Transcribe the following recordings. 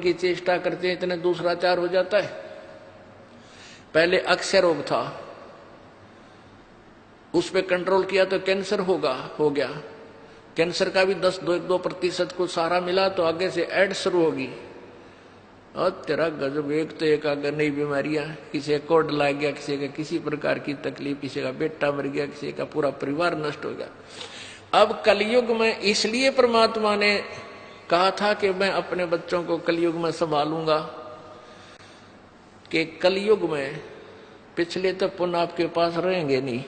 की चेष्टा करते हैं इतने दूसराचार हो जाता है। पहले अक्षय रोग था, उस पे कंट्रोल किया तो कैंसर हो गया। कैंसर का भी 2% को सहारा मिला तो आगे से एड्स शुरू होगी। और तेरा गजब, एक तो एक आगे नई बीमारियां, किसी का कोड लग गया, किसी का किसी प्रकार की तकलीफ, किसी का बेटा मर गया, किसी का पूरा परिवार नष्ट हो गया। अब कलयुग में इसलिए परमात्मा ने कहा था कि मैं अपने बच्चों को कलयुग में संभालूंगा, कि कलयुग में पिछले तो पुण्य आपके पास रहेंगे नहीं,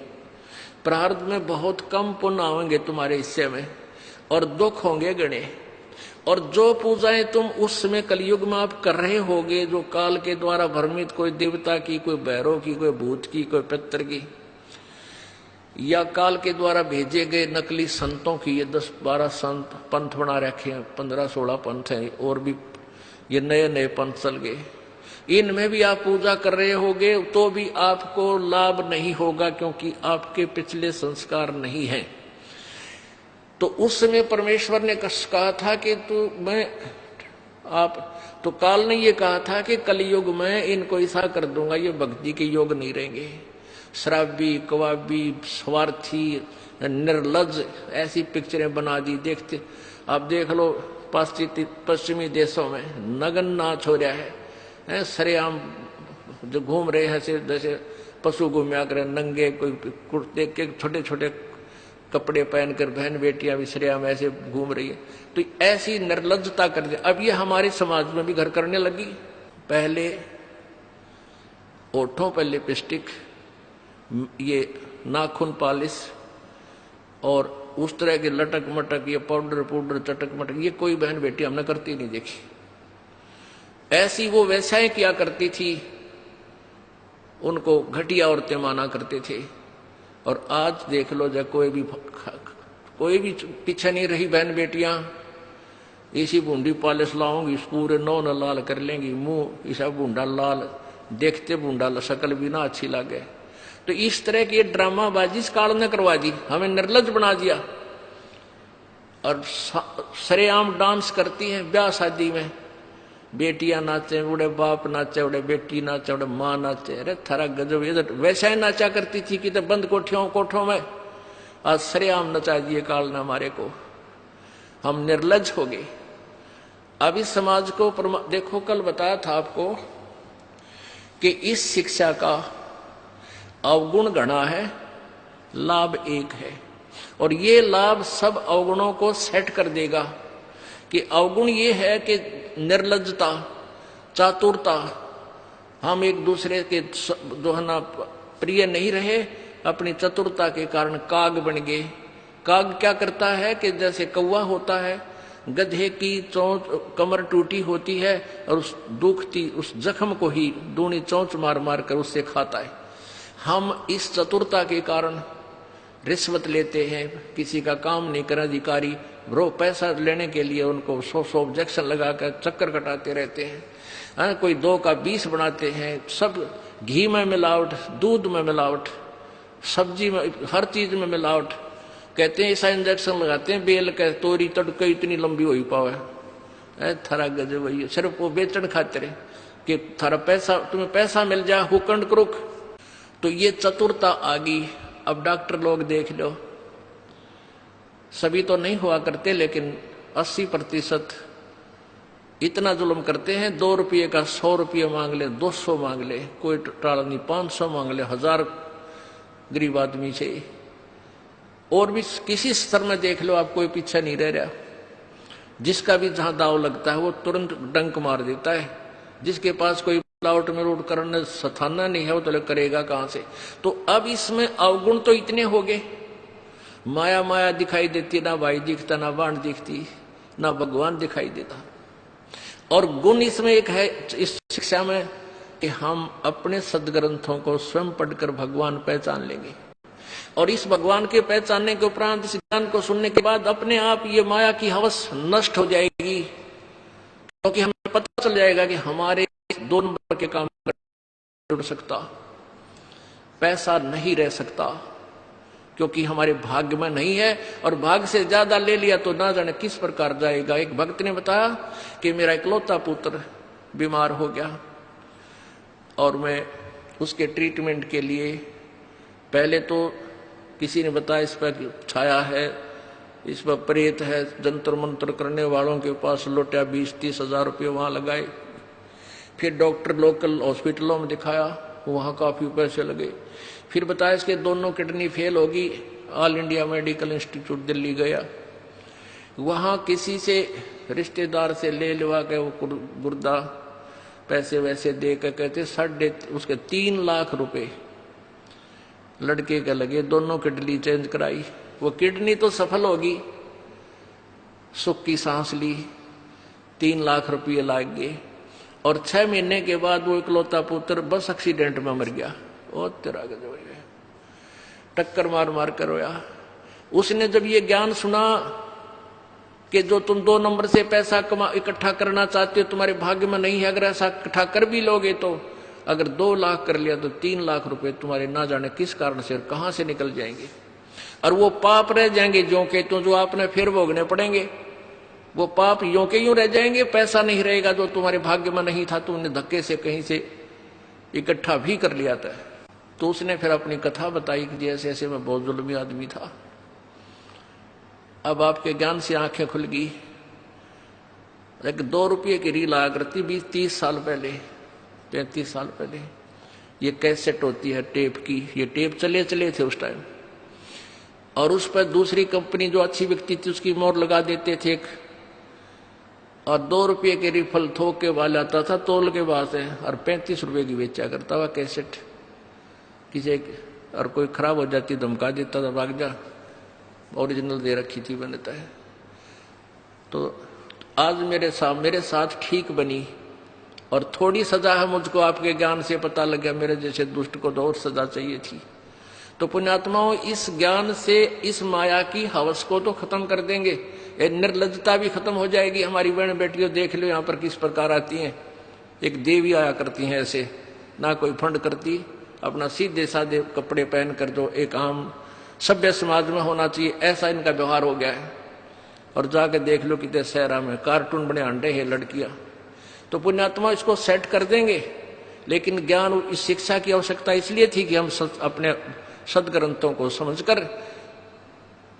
प्रारब्ध में बहुत कम पुण्य आएंगे तुम्हारे हिस्से में, और दुख होंगे गणे। और जो पूजाएं तुम उस समय कलयुग में आप कर रहे होगे, जो काल के द्वारा भ्रमित, कोई देवता की, कोई भैरव की, कोई भूत की, कोई पितर की, या काल के द्वारा भेजे गए नकली संतों की, ये 10-12 संत पंथ बना रखे हैं, 15-16 पंथ हैं, और भी ये नए नए पंथ चल गए, इनमें भी आप पूजा कर रहे होगे तो भी आपको लाभ नहीं होगा, क्योंकि आपके पिछले संस्कार नहीं हैं। तो उस समय परमेश्वर ने कहा था कि तो काल ने ये कहा था कि कलयुग में इनको ऐसा कर दूंगा, ये भक्ति के योग नहीं रहेंगे, शराबी, कवाबी, स्वार्थी, निर्लज, ऐसी पिक्चरें बना दी। देखते आप देख लो पश्चिमी देशों में नगन नाच हो रहा है, सरेआम जो घूम रहे हैं जैसे पशु घूमया करे, नंगे, कोई कुर्ते के छोटे छोटे कपड़े पहनकर बहन बेटियां भी सरेआम ऐसे घूम रही है। तो ऐसी निर्लज्जता कर दे। अब ये हमारे समाज में भी घर करने लगी। पहले ओठों पर लिपस्टिक, ये नाखून पॉलिश और उस तरह के लटक मटक, ये पाउडर चटक मटक, ये कोई बहन बेटी हमने करती नहीं देखी। ऐसी वो वैसाएं किया करती थी, उनको घटिया औरतें माना करते थे। और आज देख लो, जब कोई भी पीछे नहीं रही बहन बेटियां, इसी बूंदी पॉलिश लाऊंगी, पूरे नौ न लाल कर लेंगी, मुंह ऐसा बूंदा लाल, देखते बूंदा शक्ल भी ना अच्छी लगे। तो इस तरह की ड्रामाबाजी इस काल ने करवा दी, हमें निर्लज बना दिया। और सरेआम डांस करती हैं ब्याह शादी में, बेटियां नाचे, उड़े बाप नाचे, उड़े बेटी नाचे, उड़े माँ नाचे। अरे थारा गजब, इधर वैसा ही नाचा करती थी कि तो बंद कोठों में, आज सरेआम नचा दिए काल ने हमारे को, हम निर्लज हो गए। अब इस समाज को देखो, कल बताया था आपको कि इस शिक्षा का अवगुण गणा है, लाभ एक है, और ये लाभ सब अवगुणों को सेट कर देगा। कि अवगुण ये है कि निर्लज्जता, चातुरता, हम एक दूसरे के जो है ना प्रिय नहीं रहे, अपनी चतुरता के कारण काग बन गए। काग क्या करता है कि जैसे कौवा होता है, गधे की चोंच कमर टूटी होती है और उस दुखती उस जख्म को ही दूनी चोंच मार मार कर उससे खाता है। हम इस चतुरता के कारण रिश्वत लेते हैं, किसी का काम नहीं कर अधिकारी, वो पैसा लेने के लिए उनको 100 ऑब्जेक्शन लगाकर चक्कर कटाते रहते हैं। कोई 2 का 20 बनाते हैं, सब घी में मिलावट, दूध में मिलावट, सब्जी में, हर चीज में मिलावट। कहते हैं ऐसा इंजेक्शन लगाते हैं, बेल का तोरी तड़के इतनी लंबी हो ही पावे। थारा गजब वही, सिर्फ वो बेचन खातिर कि थारा पैसा, तुम्हें पैसा मिल जाए, हुकंड क्रुक। तो ये चतुरता आ गई। अब डॉक्टर लोग देख लो, सभी तो नहीं हुआ करते, लेकिन 80% इतना जुल्म करते हैं। 2 रुपये का 100 रुपये मांग ले, 200 मांग ले, कोई टाल नहीं, 500 मांग ले, 1000 गरीब आदमी से। और भी किसी स्तर में देख लो, आप कोई पीछे नहीं रह रहा। जिसका भी जहां दाव लगता है वो तुरंत डंक मार देता है। जिसके पास कोई मिलावट में रोड करने सथाना नहीं है, वो तो करेगा कहां से। तो अब इसमें अवगुण तो इतने हो गए, माया दिखाई देती, ना भाई दिखता, ना बाण दिखती, ना भगवान दिखाई देता। और गुण इसमें एक है इस शिक्षा में कि हम अपने सदग्रंथों को स्वयं पढ़कर भगवान पहचान लेंगे, और इस भगवान के पहचानने के उपरांत इस ज्ञान को सुनने के बाद अपने आप ये माया की हवस नष्ट हो जाएगी। क्योंकि हमें पता चल जाएगा कि हमारे 2 नंबर के काम जुड़ सकता, पैसा नहीं रह सकता, क्योंकि हमारे भाग्य में नहीं है, और भाग्य से ज्यादा ले लिया तो ना जाने किस प्रकार जाएगा। एक भक्त ने बताया कि मेरा इकलौता पुत्र बीमार हो गया और मैं उसके ट्रीटमेंट के लिए, पहले तो किसी ने बताया इस पर छाया है, इस पर प्रेत है, जंतर मंत्र करने वालों के पास लौटा 20-30 हजार रुपये वहां लगाए। फिर डॉक्टर लोकल हॉस्पिटलों में दिखाया, वहां काफी पैसे लगे। फिर बताया इसके दोनों किडनी फेल होगी, all India medical institute Delhi गया, वहां किसी से रिश्तेदार से ले लिवा के वो गुर्दा पैसे वैसे दे के कहते उसके 3 लाख रुपए लड़के के लगे, दोनों किडनी चेंज कराई। वो किडनी तो सफल होगी, सुख की सांस ली, 3 लाख रुपये लाग गए, और 6 महीने के बाद वो इकलौता पुत्र बस एक्सीडेंट में मर गया। और तेरा गजब है, टक्कर मार मार कर रोया। उसने जब ये ज्ञान सुना कि जो तुम 2 नंबर से पैसा इकट्ठा करना चाहते हो तुम्हारे भाग्य में नहीं है, अगर ऐसा इकट्ठा कर भी लोगे तो अगर 2 लाख कर लिया तो 3 लाख रुपए तुम्हारे ना जाने किस कारण से और कहां से निकल जाएंगे, और वो पाप रह जाएंगे ज्यों के त्यों, जो आपने फिर भोगने पड़ेंगे। वो पाप यों के यूं रह जाएंगे, पैसा नहीं रहेगा जो तुम्हारे भाग्य में नहीं था, तुमने धक्के से कहीं से इकट्ठा भी कर लिया था। तो उसने फिर अपनी कथा बताई कि जैसे ऐसे मैं बहुत जुल्मी आदमी था, अब आपके ज्ञान से आंखें खुल गई। एक 2 रुपये की रील आया करती 20-30 साल पहले, 35 साल पहले। ये कैसेट होती है टेप की, ये टेप चले थे उस टाइम, और उस पर दूसरी कंपनी जो अच्छी बिकती थी उसकी मोहर लगा देते थे, और 2 रुपये के रिफल थोक के वाला आता था तोल के बाद से, और 35 रुपये की बेचा करता हुआ कैसेट। किसी और कोई खराब हो जाती धमका देता था, भाग जा, ओरिजिनल दे रखी थी बनता है। तो आज मेरे साथ ठीक बनी, और थोड़ी सजा है मुझको आपके ज्ञान से पता लग गया, मेरे जैसे दुष्ट को तो और सजा चाहिए थी। तो पुण्यात्माओं, इस ज्ञान से इस माया की हवस को तो खत्म कर देंगे, ये निर्लज्जता भी खत्म हो जाएगी। हमारी बहन बेटियों देख लो यहाँ पर किस प्रकार आती हैं, एक देवी आया करती हैं ऐसे, ना कोई फंड करती, अपना सीधे साधे कपड़े पहन कर जो एक आम सभ्य समाज में होना चाहिए ऐसा इनका व्यवहार हो गया है। और जाके देख लो कितने शहरा में कार्टून बने अंडे हैं लड़कियां। तो पुण्यात्मा इसको सेट कर देंगे, लेकिन ज्ञान इस शिक्षा की आवश्यकता इसलिए थी कि हम अपने सदग्रंथों को समझकर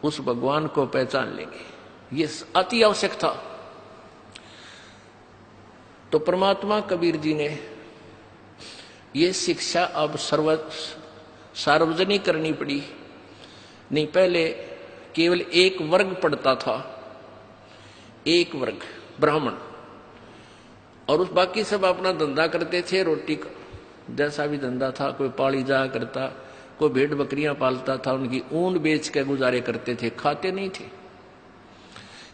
उस भगवान को पहचान लेंगे, ये अति आवश्यक था। तो परमात्मा कबीर जी ने ये शिक्षा अब सार्वजनिक करनी पड़ी। नहीं, पहले केवल एक वर्ग पढ़ता था, एक वर्ग ब्राह्मण, और उस बाकी सब अपना धंधा करते थे, रोटी का जैसा भी धंधा था, कोई पाली जाया करता, कोई भेड़ बकरियां पालता था, उनकी ऊन बेच के गुजारे करते थे, खाते नहीं थे।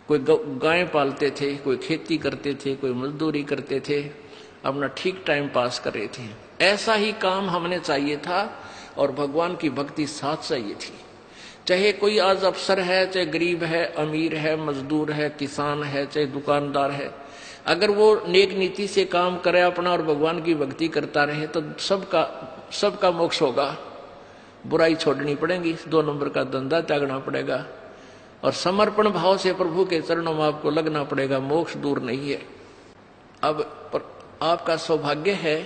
कोई गाय पालते थे, कोई खेती करते थे, कोई मजदूरी करते थे, अपना ठीक टाइम पास कर रहे थे। ऐसा ही काम हमने चाहिए था, और भगवान की भक्ति साथ चाहिए थी। चाहे कोई आज अफसर है, चाहे गरीब है, अमीर है, मजदूर है, किसान है, चाहे दुकानदार है, अगर वो नेक नीति से काम करे अपना और भगवान की भक्ति करता रहे तो सबका मोक्ष होगा। बुराई छोड़नी पड़ेगी, 2 नंबर का धंधा त्यागना पड़ेगा, और समर्पण भाव से प्रभु के चरणों में आपको लगना पड़ेगा। मोक्ष दूर नहीं है। अब आपका सौभाग्य है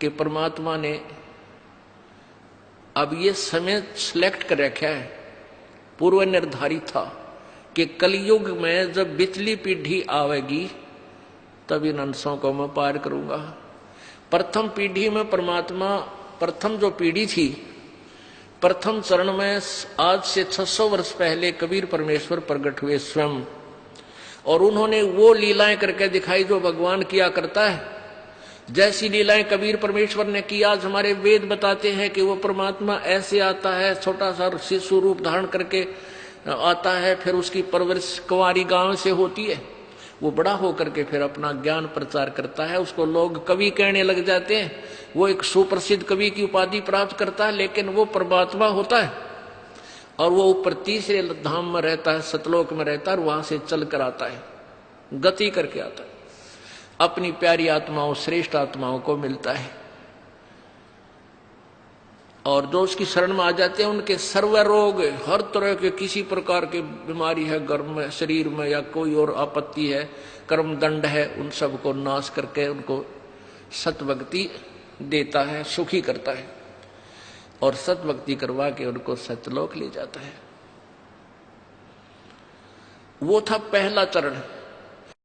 कि परमात्मा ने अब ये समय सिलेक्ट कर रखा है, पूर्व निर्धारित था कि कलयुग में जब बिचली पीढ़ी आवेगी तब इन अंशों को मैं पार करूंगा। प्रथम पीढ़ी में परमात्मा, प्रथम जो पीढ़ी थी, प्रथम चरण में आज से 600 वर्ष पहले कबीर परमेश्वर प्रकट हुए स्वयं, और उन्होंने वो लीलाएं करके दिखाई जो भगवान किया करता है। जैसी लीलाएं कबीर परमेश्वर ने की, आज हमारे वेद बताते हैं कि वो परमात्मा ऐसे आता है, छोटा सा शिशु रूप धारण करके आता है, फिर उसकी परवरिश कुंवारी गांव से होती है, वो बड़ा होकर के फिर अपना ज्ञान प्रचार करता है, उसको लोग कवि कहने लग जाते हैं, वो एक सुप्रसिद्ध कवि की उपाधि प्राप्त करता है, लेकिन वो परमात्मा होता है, और वो ऊपर तीसरे धाम में रहता है, सतलोक में रहता है, और वहां से चल कर आता है, गति करके आता है, अपनी प्यारी आत्माओं, श्रेष्ठ आत्माओं को मिलता है। और जो उसकी शरण में आ जाते हैं उनके सर्व रोग, हर तरह के किसी प्रकार की बीमारी है गर्भ में, शरीर में, या कोई और आपत्ति है, कर्म दंड है, उन सब को नाश करके उनको सतभक्ति देता है, सुखी करता है और सतभक्ति करवा के उनको सत्यलोक ले जाता है। वो था पहला चरण।